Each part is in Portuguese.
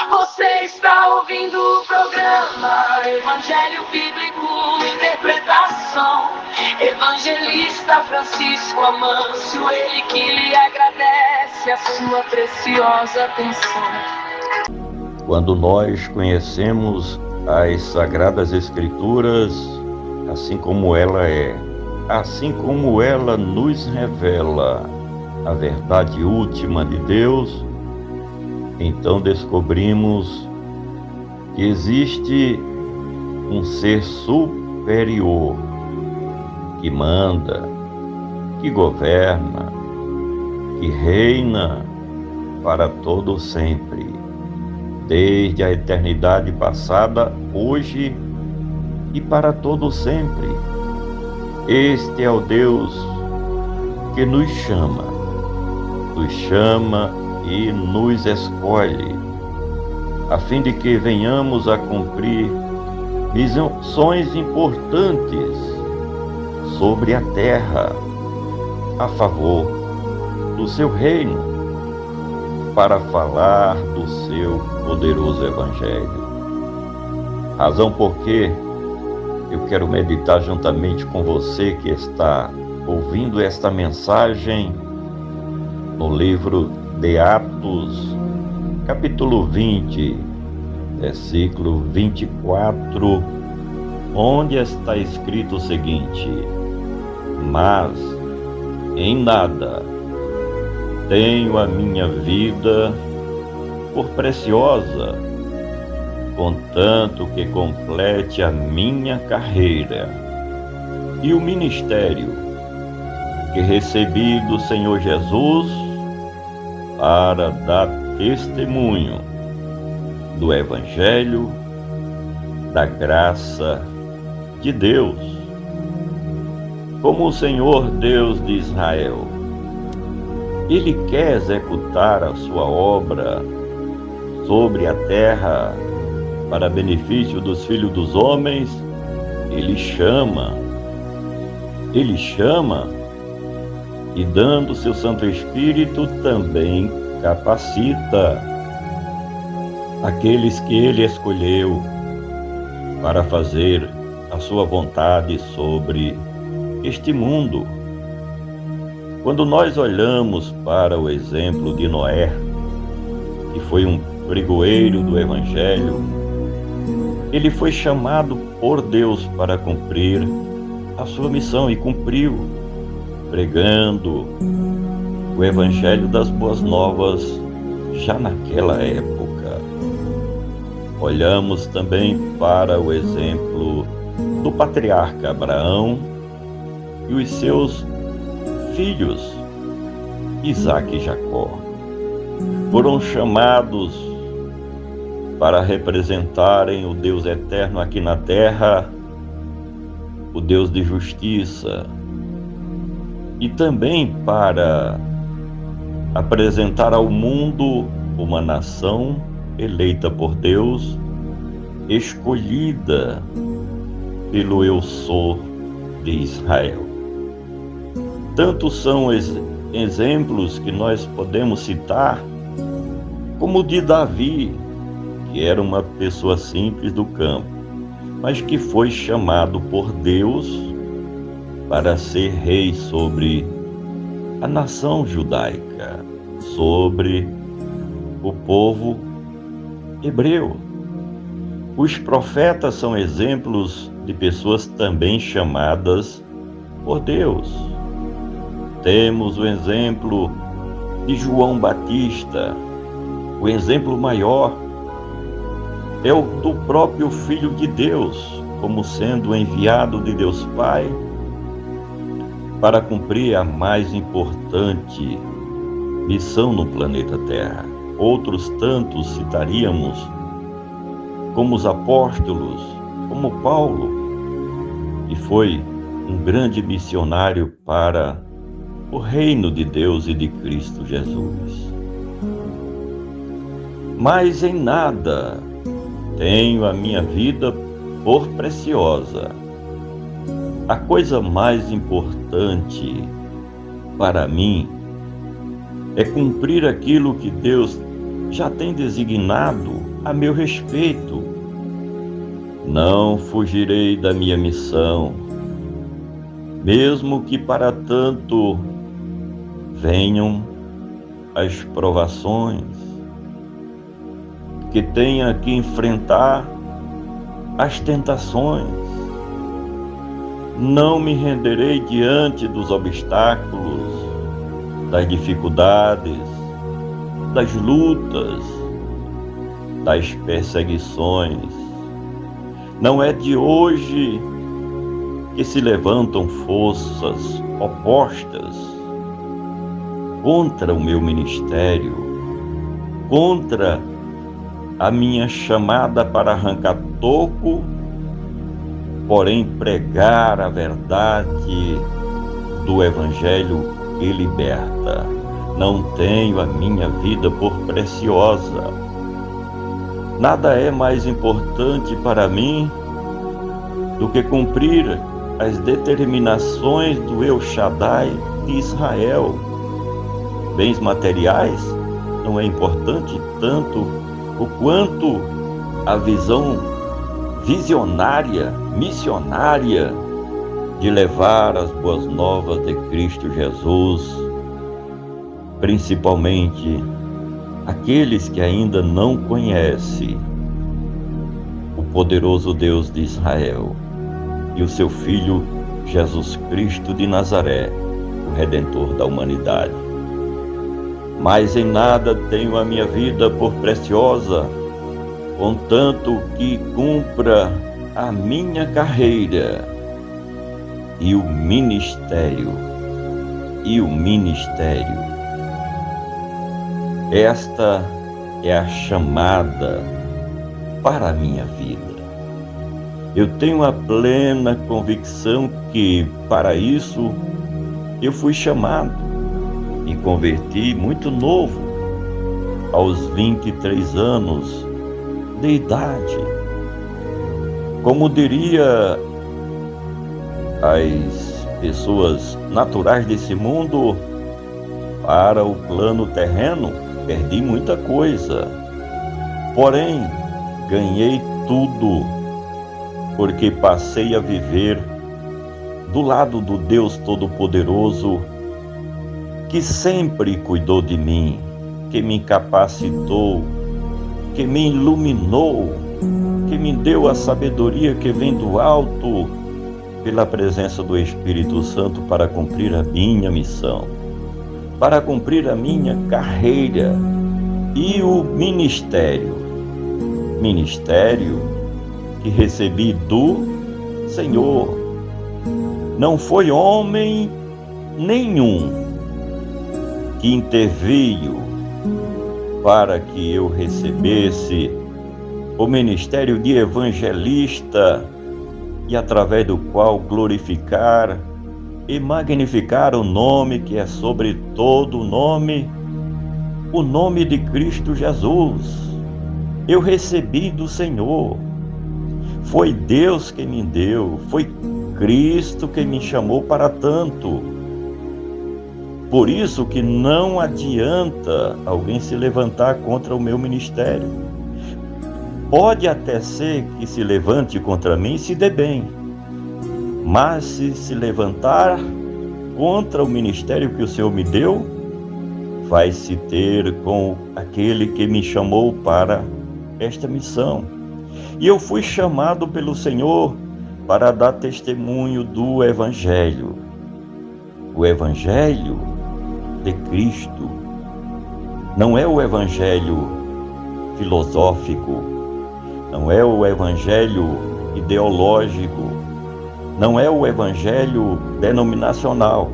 Você está ouvindo o programa Evangelho Bíblico Interpretação. Evangelista Francisco Amâncio, ele que lhe agradece a sua preciosa atenção. Quando nós conhecemos as Sagradas Escrituras, assim como ela nos revela a verdade última de Deus, então descobrimos que existe um ser superior que manda, que governa, que reina para todo sempre, desde a eternidade passada, hoje e para todo sempre. Este é o Deus que nos chama e nos escolhe, a fim de que venhamos a cumprir missões importantes sobre a terra, a favor do seu reino, para falar do seu poderoso Evangelho. Razão porque eu quero meditar juntamente com você que está ouvindo esta mensagem no livro de Atos, capítulo 20, versículo 24, onde está escrito o seguinte: mas em nada tenho a minha vida por preciosa, contanto que complete a minha carreira e o ministério que recebi do Senhor Jesus para dar testemunho do Evangelho da graça de Deus. Como o Senhor Deus de Israel, Ele quer executar a sua obra sobre a terra para benefício dos filhos dos homens, Ele chama e dando seu Santo Espírito também capacita aqueles que Ele escolheu para fazer a sua vontade sobre este mundo. Quando nós olhamos para o exemplo de Noé, que foi um pregoeiro do Evangelho, ele foi chamado por Deus para cumprir a sua missão e cumpriu, pregando o Evangelho das Boas Novas já naquela época. Olhamos também para o exemplo do patriarca Abraão e os seus filhos, Isaque e Jacó. Foram chamados para representarem o Deus eterno aqui na terra, o Deus de justiça, e também para apresentar ao mundo uma nação eleita por Deus, escolhida pelo Eu Sou de Israel. Tantos são exemplos que nós podemos citar, como o de Davi, que era uma pessoa simples do campo, mas que foi chamado por Deus para ser rei sobre a nação judaica, sobre o povo hebreu. Os profetas são exemplos de pessoas também chamadas por Deus. Temos o exemplo de João Batista. O exemplo maior é o do próprio Filho de Deus, como sendo enviado de Deus Pai para cumprir a mais importante missão no planeta Terra. Outros tantos citaríamos, como os apóstolos, como Paulo, que foi um grande missionário para o reino de Deus e de Cristo Jesus. Mas em nada tenho a minha vida por preciosa. A coisa mais importante para mim é cumprir aquilo que Deus já tem designado a meu respeito. Não fugirei da minha missão, mesmo que para tanto venham as provações, que tenha que enfrentar as tentações. Não me renderei diante dos obstáculos, das dificuldades, das lutas, das perseguições. Não é de hoje que se levantam forças opostas contra o meu ministério, contra a minha chamada para arrancar toco, porém pregar a verdade do Evangelho que liberta. Não tenho a minha vida por preciosa. Nada é mais importante para mim do que cumprir as determinações do El Shaddai de Israel. Bens materiais não é importante tanto o quanto a visão visionária, missionária de levar as boas novas de Cristo Jesus, principalmente aqueles que ainda não conhecem o poderoso Deus de Israel e o seu Filho Jesus Cristo de Nazaré, o Redentor da humanidade. Mas em nada tenho a minha vida por preciosa, contanto que cumpra a minha carreira e o ministério. Esta é a chamada para a minha vida. Eu tenho a plena convicção que, para isso, eu fui chamado. Me converti muito novo, aos 23 anos de idade. Como diria as pessoas naturais desse mundo, para o plano terreno, perdi muita coisa. Porém, ganhei tudo, porque passei a viver do lado do Deus Todo-Poderoso, que sempre cuidou de mim, que me capacitou, que me iluminou, que me deu a sabedoria que vem do alto, pela presença do Espírito Santo, para cumprir a minha missão, para cumprir a minha carreira e o ministério que recebi do Senhor. Não foi homem nenhum que interveio para que eu recebesse o ministério de evangelista, e através do qual glorificar e magnificar o nome que é sobre todo nome, o nome de Cristo Jesus. Eu recebi do Senhor. Foi Deus que me deu, foi Cristo que me chamou para tanto. Por isso que não adianta alguém se levantar contra o meu ministério. Pode até ser que se levante contra mim e se dê bem, mas se levantar contra o ministério que o Senhor me deu, vai se ter com aquele que me chamou para esta missão. E eu fui chamado pelo Senhor para dar testemunho do Evangelho. O Evangelho de Cristo não é o Evangelho filosófico, não é o Evangelho ideológico, não é o Evangelho denominacional,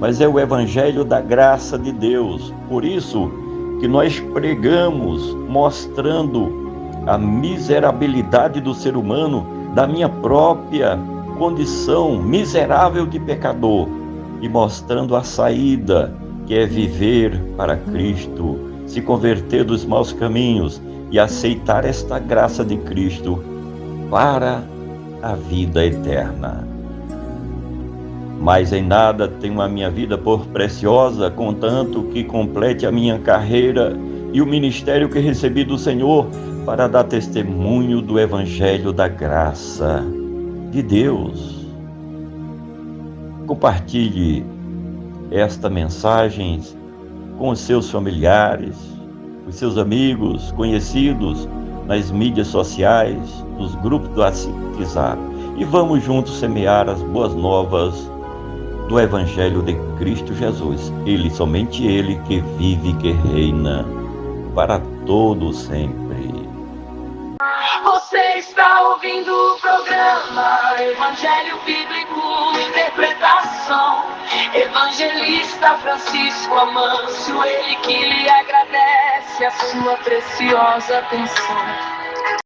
mas é o Evangelho da graça de Deus. Por isso que nós pregamos mostrando a miserabilidade do ser humano, da minha própria condição miserável de pecador, e mostrando a saída, que é viver para Cristo, se converter dos maus caminhos e aceitar esta graça de Cristo para a vida eterna. Mas em nada tenho a minha vida por preciosa, contanto que complete a minha carreira e o ministério que recebi do Senhor, para dar testemunho do Evangelho da graça de Deus. Compartilhe esta mensagem com os seus familiares, os seus amigos, conhecidos, nas mídias sociais, nos grupos do WhatsApp. E vamos juntos semear as boas novas do Evangelho de Cristo Jesus. Ele, somente Ele, que vive e que reina para todo sempre. Você está ouvindo o programa Evangelho Bíblico Interpretação. Evangelista Francisco Amâncio, ele que lhe agradece a sua preciosa atenção.